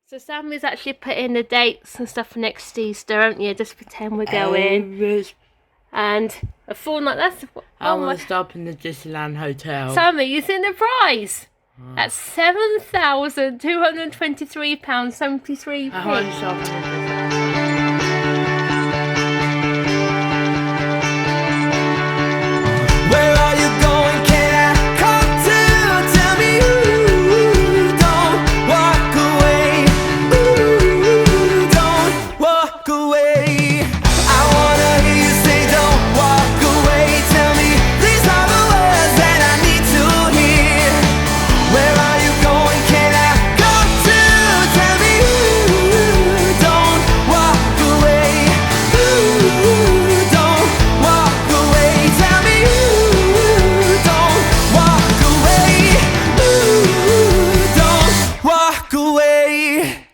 So Sammy's actually put in the dates and stuff for next Easter, haven't you? Just pretend we're going. And a full night, that's... I want to stop in the Disneyland Hotel. Sammy, you seen the price? That's £7,223.73. I want to stop in the Disneyland. Where are you going? Can I come to? Tell me don't walk away. Don't walk away. I wanna hear you say don't walk away. Tell me these are the words that I need to hear. Where are you going? Can I come to? Tell me don't walk away. Don't walk away. Tell me don't walk away. Don't walk away.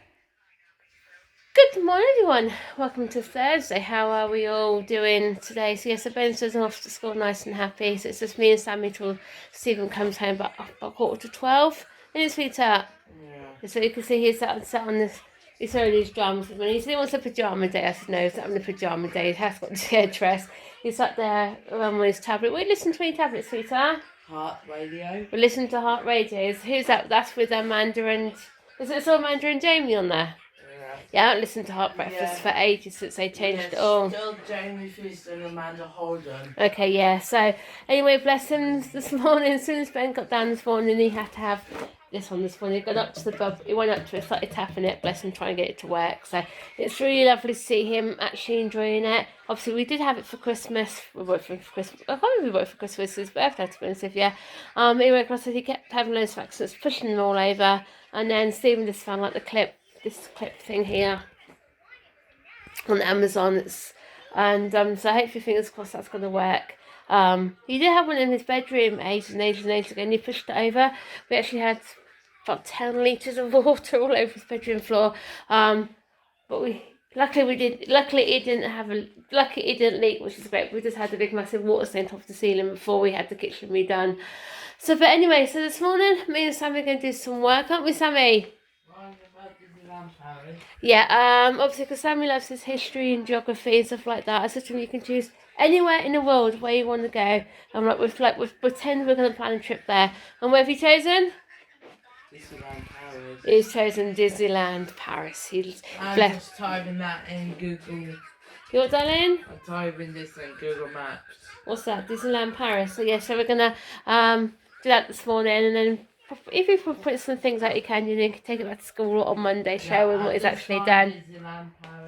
Good morning, everyone. Welcome to Thursday. How are we all doing today? So yes, Ben's off to school nice and happy. So it's just me and Sammy till Stephen comes home about 11:45. And his feet up. Yeah. So you can see he's sat on this. He's throwing his drums. When he said he wants a pyjama day, I said no, he's not having a pyjama day. He has got to get dressed. He's sat there with his tablet. We listen to any tablets, sweetheart? Heart radio. We listen to Heart Radios. Who's that? That's with Amanda and... Is it still Amanda and Jamie on there? Yeah, I haven't listened to Heart Breakfast for ages since they changed it all. Still Jamie Feaster and Amanda Holden. Okay, yeah. So, anyway, bless him this morning. As soon as Ben got down this morning, he had to have this one this morning. He got up to the bub. He went up to it, started tapping it. Bless him, trying to get it to work. So, it's really lovely to see him actually enjoying it. Obviously, we did have it for Christmas. We bought it for Christmas. I can't remember we bought it for Christmas. His birthday, to be honest with you. He went across, he kept having loads of accidents, pushing them all over. And then Stephen just found like this clip thing here on Amazon. So hopefully, fingers crossed, that's going to work. He did have one in his bedroom ages and ages ago, and he pushed it over. We actually had about 10 litres of water all over his bedroom floor. But luckily it didn't leak, which is great. We just had a big massive water stain off the ceiling before we had the kitchen redone. So, but anyway, so this morning, me and Sammy are going to do some work, aren't we, Sammy? Yeah, obviously because Sammy loves his history and geography and stuff like that. I said to him, you can choose anywhere in the world where you want to go. And we've pretend we're going to plan a trip there. And where have you chosen? Disneyland Paris. He's chosen Disneyland Paris. I'm just typing that in Google. You what, darling? I'm typing this in Google Maps. What's that? Disneyland Paris. So yeah, so we're gonna do that this morning, and then if you put some things out you can take it back to school on Monday, show him what he's actually done.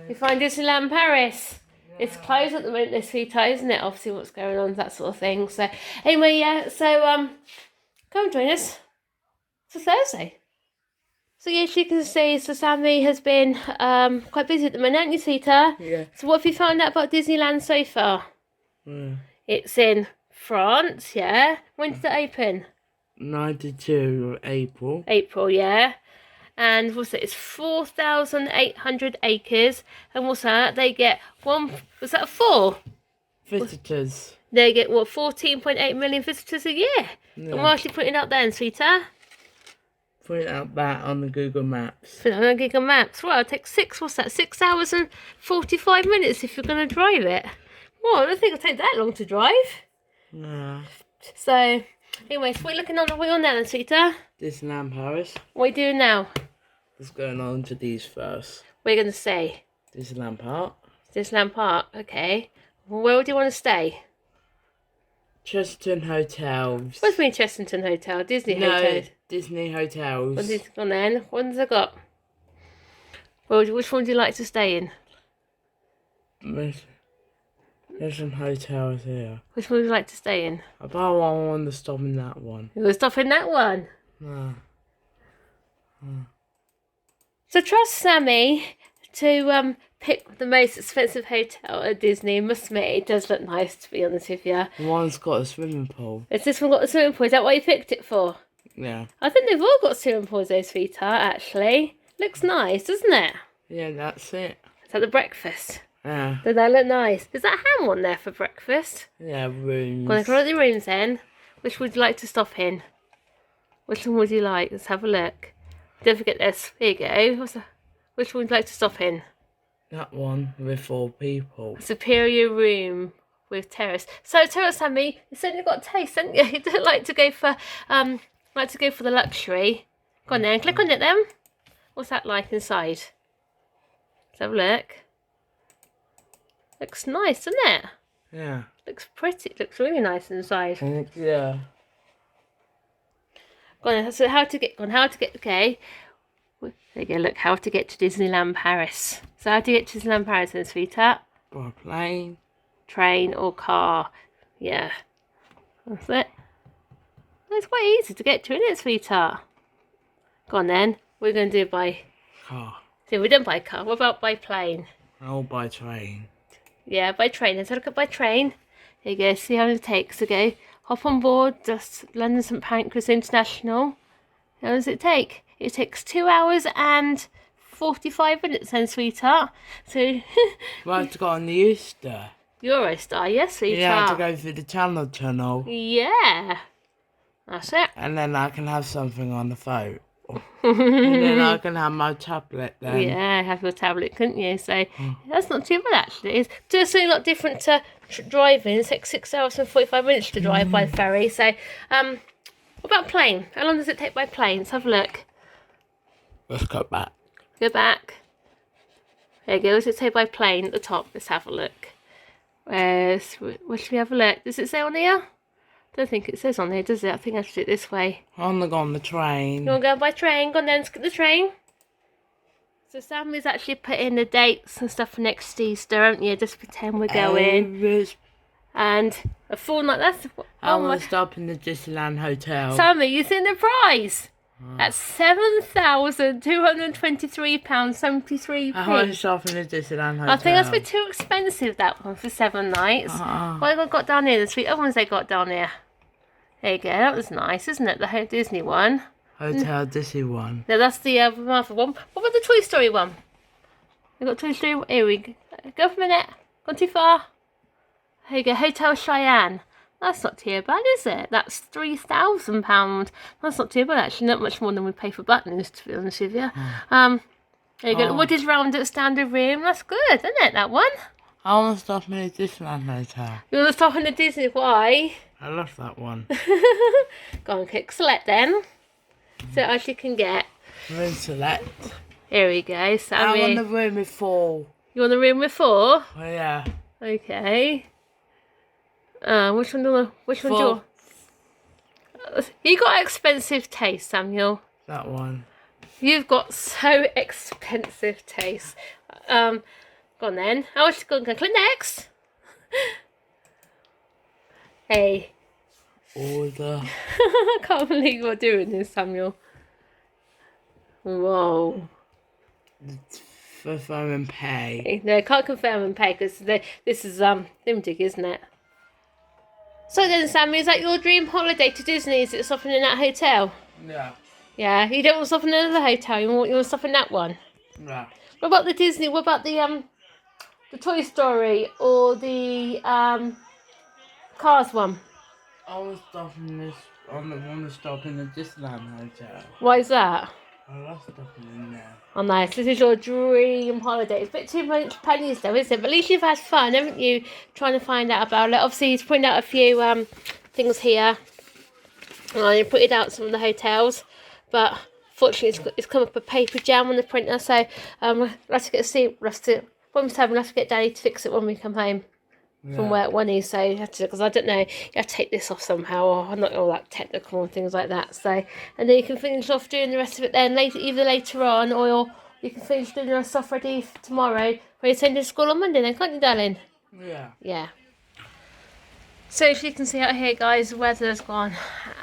You find Disneyland Paris? Yeah. It's closed at the moment this week, isn't it? Obviously what's going on, that sort of thing. So anyway, yeah, so come and join us. It's a Thursday. So yes, you can see, so Sammy has been quite busy at the minute, haven't you, Sita? Yeah. So what have you found out about Disneyland so far? It's in France, yeah. When did it open? 92 April. April, yeah. And what's it? It's 4,800 acres. And what's that? They get was that 4? Visitors. They get, 14.8 million visitors a year. Yeah. And what else are you putting up then, sweetheart? Putting out that on the Google Maps. Put it on the Google Maps. Well, it takes 6 hours and 45 minutes if you're going to drive it. Well, I don't think it'll take that long to drive. Yeah. So... Anyway, so we're looking on the wheel now then, sweetheart. Disneyland Paris. What are you doing now? Let's go on to these first. What are you going to say? Disneyland Park. Disneyland Park, okay. Well, where do you want to stay? Chesterton Hotels. What's mean Chesterton Hotel? Disney Hotel? Disney Hotels. What's it on then? What has it got? Well, which one do you like to stay in? There's some hotels here. Which one would you like to stay in? I don't want to stop in that one. You want to stop in that one? No. So trust Sammy to pick the most expensive hotel at Disney. I must admit, it does look nice, to be honest with you. The one's got a swimming pool. Has this one got a swimming pool? Is that what you picked it for? Yeah. I think they've all got swimming pools, those sweetheart, actually. Looks nice, doesn't it? Yeah, that's it. Is that the breakfast? Yeah. Does that look nice? Is that ham on there for breakfast? Yeah, rooms. Go on, look at the rooms then. Which would you like to stop in? Which one would you like? Let's have a look. Don't forget this. Here you go. Which one would you like to stop in? That one with 4 people. Superior room with terrace. So tell us, Sammy, you said you've got taste, haven't you? You don't like to go for the luxury. Go on then, click on it then. What's that like inside? Let's have a look. Looks nice, doesn't it? Yeah. Looks pretty. Looks really nice inside. Yeah. Go on. So how to get? Okay. There you go. Look, how to get to Disneyland Paris. So how to get to Disneyland Paris then, sweetheart? By plane. Train or car. Yeah. That's it. It's quite easy to get to, isn't it, sweetheart? Go on then. We're going to do by Car. So we don't by car. What about by plane? Oh, by train. Yeah, by train. Let's look at by train. There you go. See how long it takes to go. Hop on board. Just London St Pancras International. How long does it take? It takes 2 hours and 45 minutes then, sweetheart. So We have to go on the Easter. Eurostar, yes, sweetheart. You have to go through the Channel Tunnel. Yeah. That's it. And then I can have something on the phone. And then I can have my tablet then. Yeah, have your tablet, couldn't you? So that's not too bad actually. It's just a lot different to driving. It takes 6 hours and 45 minutes to drive by ferry. So, what about plane? How long does it take by plane? Let's have a look. Let's go back. Go back. There you go. What does it say by plane at the top? Let's have a look. What should we have a look? Does it say on here? I don't think it says on there, does it? I think I should do it this way. I'm gonna go on the train. You want to go by train? Go on then, let's get the train. So Sammy's actually put in the dates and stuff for next Easter, haven't you? Just pretend we're going. And a full night, that's... I want to stop in the Disneyland Hotel. Sammy, you seen the price? That's £7,223.73. I want to stop in the Disneyland Hotel. I think that's a bit too expensive, that one, for 7 nights. What have I got down here? The sweet other ones they got down here. There you go. That was nice, isn't it? The Disney one. Hotel Disney one. No, that's the Martha one. What about the Toy Story one? We got Toy Story. Here we go. Go for a minute. Gone too far. Here you go. Hotel Cheyenne. That's not too bad, is it? That's £3,000. That's not too bad, actually. Not much more than we pay for buttons, to be honest with you. There you go. Wooded round at standard room. That's good, isn't it, that one? I want to stop in the Disneyland Hotel. You want to stop in the Disney? Why? I love that one. Go on, click select then. So as you can get. Room select. Here we go. Sammy. I want the room with 4. You want the room with 4? Oh, yeah. Okay. Which one do you? Four. You got expensive taste, Samuel. That one. You've got so expensive taste. Go on then. How much? Go on, click next. Hey. Order. I can't believe we're doing this, Samuel. Whoa. Confirm and pay. No, I can't confirm and pay because this is limited, isn't it? So then, Sammy, is that your dream holiday to Disney? Is it stopping in that hotel? Yeah. Yeah, you don't want to stop in another hotel. You want to stop in that one. Yeah. What about the Disney? What about the Toy Story or the Cars one? I want to stop in this. I want to stop in the Disneyland Hotel. Why is that? I love stopping in there. Oh, nice. This is your dream holiday. It's a bit too much pennies though, isn't it? But at least you've had fun, haven't you? Trying to find out about it. Obviously, he's pointed out a few things here. You put out some of the hotels, but fortunately, it's come up a paper jam on the printer. So we'll have to when we have to get Daddy to fix it when we come home from work one day. So because I don't know, you have to take this off somehow, or I'm not all that technical and things like that. So and then you can finish off doing the rest of it then either later on, or you can finish doing the stuff ready for tomorrow when you send to school on Monday then, can't you, darling? Yeah. So as you can see out here, guys, the weather has gone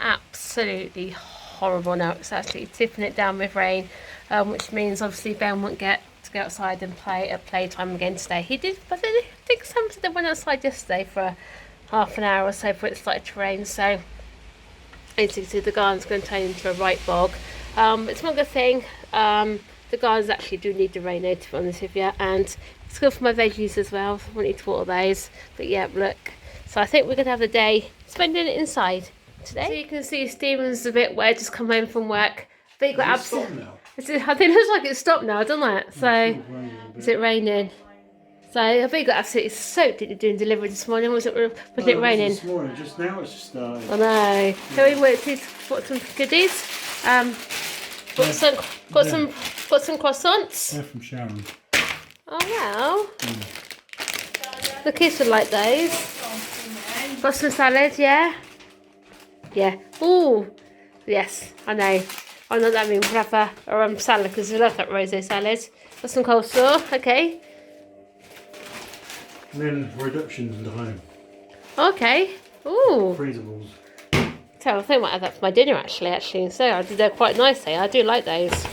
absolutely horrible now. It's actually tipping it down with rain, which means obviously Ben won't get to go outside and play at playtime again today. He did, but I think somebody went outside yesterday for half an hour or so before it started to rain. So as you can see, the garden's going to turn into a right bog. It's one good thing. The gardens actually do need the rain, though, to be honest with you, and it's good for my veggies as well. So I want you to water those. But yeah, look. So I think we're going to have the day spending it inside today. So you can see Stephen's a bit wet, just come home from work. But you got I think it looks like it's stopped now, doesn't it? So, is it raining? So I bet you got absolutely soaked in doing delivery this morning. Was it raining? This morning, just now it's just started. I know. So we went to bought some goodies. Got some croissants. They're from Sheeran. Oh wow. The kids would like those. Got some salad, yeah. Yeah. Ooh. Yes, I know. I know that means we'll have a salad because we love that rosé salad. Got some coleslaw, okay. And then reductions into home. Okay. Ooh. Freezables. So I think I might have that for my dinner actually. So I did they're quite nice. I do like those.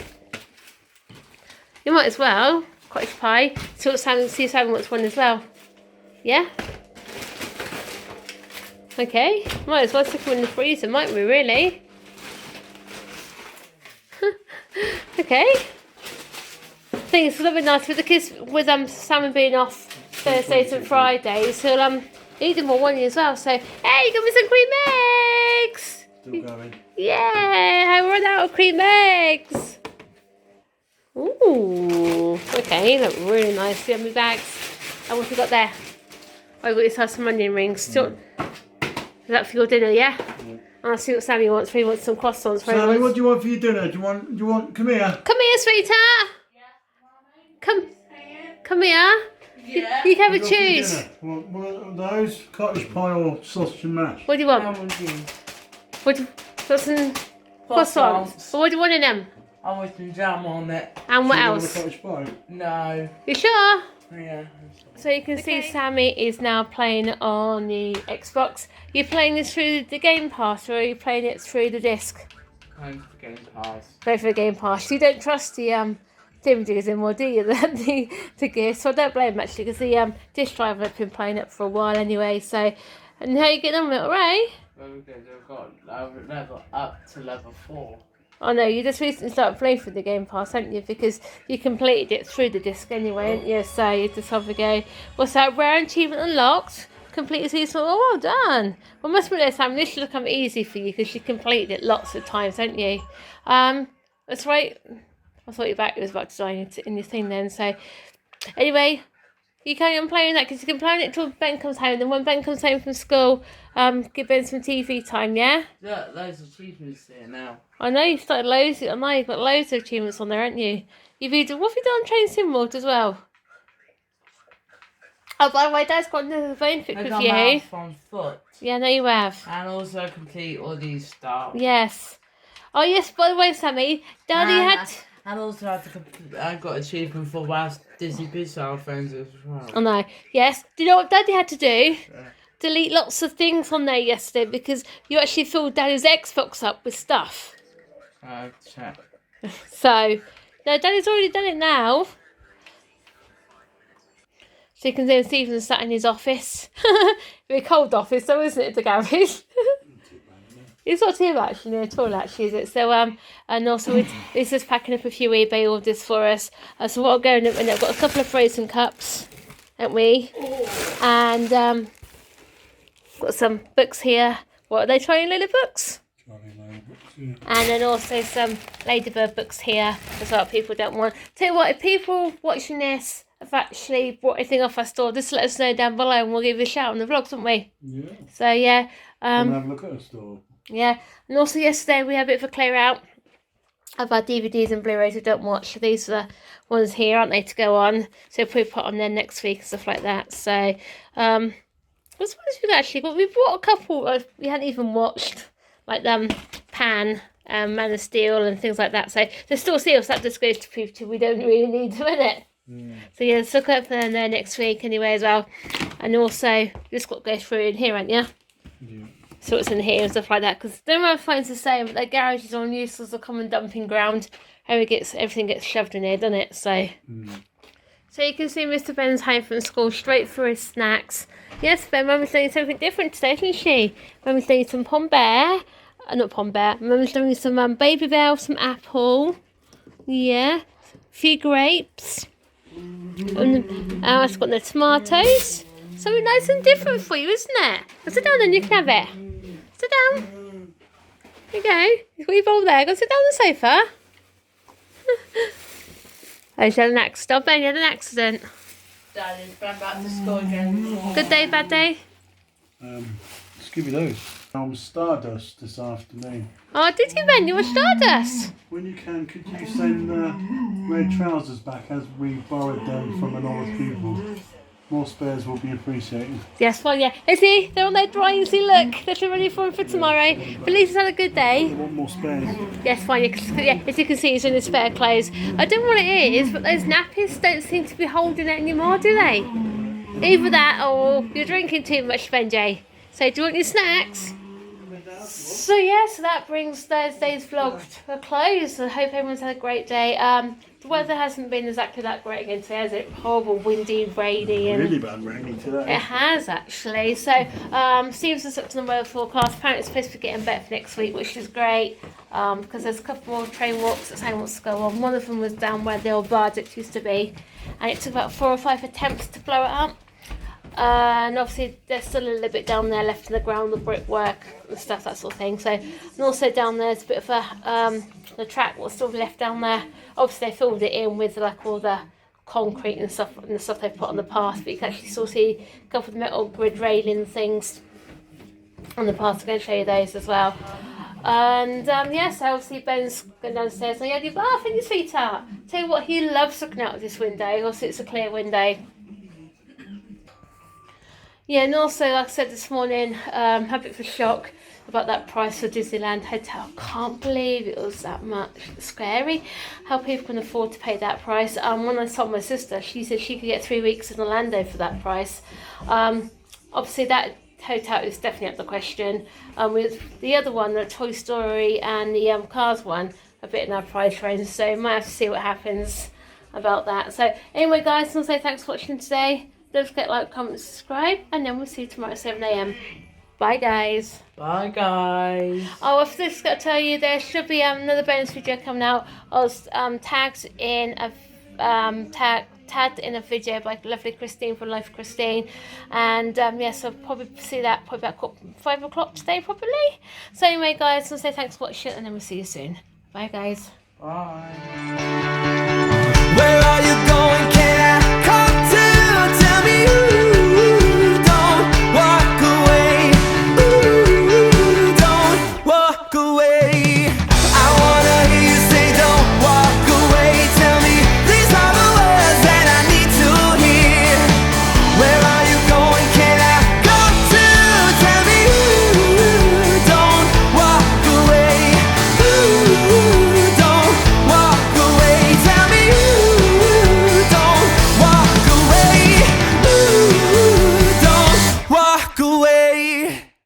You might as well. Cottage pie. See if Sammy wants one as well. Yeah? Okay. Might as well stick them in the freezer, might we really? Okay. I think it's a little bit nice with the kids with Sammy being off Thursdays and Fridays. He'll eat them all one as well. So hey, give me some cream eggs! Still going. Yeah, I run out of cream eggs. Ooh, okay, look really nice. Yummy bags. And what have you got there? Oh, you got yourself some onion rings. Still, is that for your dinner? Yeah. I'll see what Sammy wants. He wants some croissants. Sammy, what do you want for your dinner? Do you want? Come here. Come here, sweetheart. Come here. Yeah. You can have a What do you want for choose. dinner? One of those, cottage pie or sausage and mash. What do you want? Got some croissants. What do you want in them? I want some jam on it. And what Do you want else? a cottage pie? No. You sure? Yeah. So you can see Sammy is now playing on the Xbox. You're playing this through the Game Pass, or are you playing it through the disc? Going to the Game Pass. Both for the Game Pass. You don't trust the DVDs anymore, do you? The gear. So I don't blame him actually, because the disc driver had been playing it for a while anyway. So, and how you getting on with it, right? Well, because I've got level up to level 4. Oh no, you just recently started playing through the Game Pass, haven't you? Because you completed it through the disc anyway, haven't you? So you just have to go, what's that? Rare achievement unlocked. Completed season. Oh, well done. Well, must be this time. This should have come easy for you because you completed it lots of times, haven't you? That's right. I thought your battery was about to die in your thing then. So anyway, you carry on playing that because you can play it till Ben comes home. Then when Ben comes home from school, give Ben some TV time, yeah? Yeah, loads of achievements there now. I know you've started loads. I know you've got loads of achievements on there, haven't you? What have you done on Train Sim World as well? Oh, by the way, Dad's got another phone fit I with got you. my from foot. Yeah, I know you have. And also complete all these stuff. Yes. Oh yes. By the way, Sammy, Daddy had. And also had to complete, I got achievement for whilst Disney Pixar friends as well. Oh no. Yes. Do you know what Daddy had to do? Delete lots of things on there yesterday because you actually filled Daddy's Xbox up with stuff. Check. So, no, Daddy's already done it now. So you can see Stephen sat in his office. Very cold office though, isn't it, the garage? It's not too bad actually at all, actually, is it? So, and also he's just packing up a few eBay orders for us. So what I'll go in a minute, I've got a couple of frozen cups, haven't we? And got some books here. What are they, Charlie Lily books? And then also some Ladybird books here as well. People don't want. Tell you what, if people watching this have actually bought anything off our store, just let us know down below and we'll give you a shout on the vlogs, won't we? Yeah. So yeah. Come have a look at the store. Yeah. And also yesterday we had a bit of a clear out of our DVDs and Blu-rays we don't watch. These are the ones here, aren't they, to go on. So we'll probably put on there next week and stuff like that. So what's we actually got? We bought a couple we hadn't even watched, like Pan, Man of Steel and things like that. So there's still seals that just goes to prove to we don't really need them, innit? So yeah, let's look up there next week anyway as well. And also you just got to go through in here, haven't you? Yeah. So what's in here and stuff like that, because don't know if it's the same, but their garage is on use as a common dumping ground. Everything gets shoved in here, doesn't it? So so you can see Mr. Ben's home from school, straight for his snacks. Yes, Ben, Mummy's doing something different today, isn't she? Mummy's doing some Pom Bear. Not Pom Bear. Mummy's doing some Baby Bell, some apple. Yeah. A few grapes. And I've got the tomatoes. Something nice and different for you, isn't it? Well, sit down then, you can have it. Sit down. There you go. You've got your bowl there. Go sit down on the sofa. Oh, you had an accident. Oh, Ben, you had an accident. Daddy's going back to school again. Good day, bad day? Let's give you those. I'm Stardust this afternoon. Oh, did you, Ben? You were Stardust. When you can, could you send red trousers back as we borrowed them from another people? More spares will be appreciated. Yes, well, yeah. Is he? They're on their drying. See, look. They're ready for him for tomorrow. But at least he's had a good day. I want more spares. Yes, fine. Yeah, as you can see, he's in his spare clothes. I don't know what it is, but those nappies don't seem to be holding it anymore, do they? Either that or you're drinking too much, Benjay. So, do you want your snacks? So, yeah, so that brings Thursday's vlog to a close. I hope everyone's had a great day. The weather hasn't been exactly that great again today, has it? Horrible, windy and rainy. And Really bad raining today. it has actually. So Stephenson looked on the weather forecast. Apparently it's supposed to be getting better for next week, which is great because there's a couple more train walks that Sammy wants to go on. One of them was down where the old Bardic used to be, and it took about 4 or 5 attempts to blow it up. And obviously there's still a little bit down there left in the ground, the brickwork and stuff, that sort of thing. So, and also down there's a bit of a the track was still left down there. Obviously they filled it in with like all the concrete and the stuff they put on the path, but you can actually still see a couple of the metal grid railing things on the path. I'm going to show you those as well. And yes, obviously Ben's going downstairs and he had your bath and your sweetheart. Tell you what, he loves looking out of this window. Also, it's a clear window. Yeah, and also, like I said this morning, had a bit of a shock about that price for Disneyland Hotel. Can't believe it was that much. It's scary how people can afford to pay that price. When I told my sister, she said she could get 3 weeks in Orlando for that price. Obviously, that hotel is definitely out the question. With the other one, the Toy Story and the Cars one, a bit in our price range. So, we might have to see what happens about that. So, anyway, guys, I want to say thanks for watching today. Don't forget to like, comment, subscribe, and then we'll see you tomorrow at 7 a.m. Bye, guys. Bye, guys. Oh, I've just got to tell you, there should be another bonus video coming out. I was tagged in a video by lovely Christine from Life Christine, and yes, I'll probably see that probably about 5 o'clock today, probably. So anyway, guys, I'll say thanks for watching, and then we'll see you soon. Bye, guys. Bye.